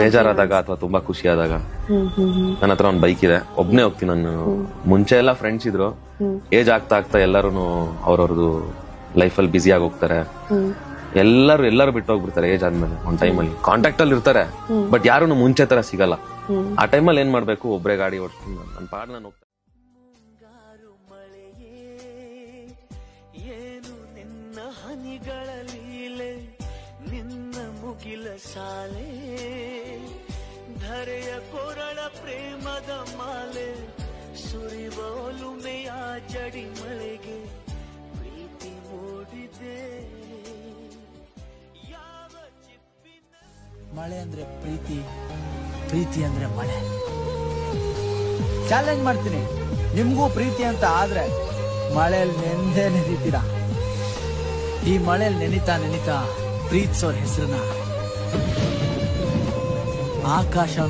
ಬೇಜಾರಾದಾಗ ಅಥವಾ ತುಂಬಾ ಖುಷಿ ಆದಾಗ ನನ್ನ ಹತ್ರ ಒಂದು ಬೈಕ್ ಇದೆ, ಒಬ್ನೇ ಹೋಗ್ತೀನಿ ನಾನು. ಮುಂಚೆ ಎಲ್ಲ ಫ್ರೆಂಡ್ಸ್ ಇದ್ರು, ಏಜ್ ಆಗ್ತಾ ಆಗ್ತಾ ಎಲ್ಲರೂ ಅವ್ರವ್ರದ್ದು ಲೈಫಲ್ಲಿ ಬ್ಯುಸಿ ಆಗಿ ಹೋಗ್ತಾರೆ. ಎಲ್ಲರೂ ಬಿಟ್ಟು ಹೋಗ್ಬಿಡ್ತಾರೆ ಏಜ್ ಆದ್ಮೇಲೆ. ಒಂದ್ ಟೈಮಲ್ಲಿ ಕಾಂಟ್ಯಾಕ್ಟ್ ಅಲ್ಲಿ ಇರ್ತಾರೆ, ಬಟ್ ಯಾರು ಮುಂಚೆ ತರ ಸಿಗಲ್ಲ. ಆ ಟೈಮಲ್ಲಿ ಏನ್ ಮಾಡ್ಬೇಕು, ಒಬ್ರೇ ಗಾಡಿ ಓಡಿಸ್ಕೊಂಡು ನನ್ನ ಪಾಡ್ ನಾನು ಹೋಗ್ತೇನೆ. ನಿನ್ನ ಮುಗಿಲ ಸಾಲೆ ಧರೆಯ ಕೊರಳ ಪ್ರೇಮದ ಮಾಲೆ ಸುರಿವೋಲುಮೆಯ ಜಡಿ ಮಳೆಗೆ ಪ್ರೀತಿ ಮೂಡಿದೆ. ಯಾವ ಚಿಪ್ಪಿನ ಮಳೆ ಅಂದ್ರೆ ಪ್ರೀತಿ, ಪ್ರೀತಿ ಅಂದ್ರೆ ಮಳೆ. ಚಾಲೆಂಜ್ ಮಾಡ್ತೀನಿ, ನಿಮ್ಗೂ ಪ್ರೀತಿ ಅಂತ ಆದ್ರೆ ಮಳೆಯಲ್ಲಿ ನೆಂದೇ ನೆನೀತೀರಾ. ಈ ಮಳೆಯಲ್ಲಿ ನೆನಿತಾ ಪ್ರೀತಿಸೋರ್ ಹೆಸರನ್ನ ಆಕಾಶ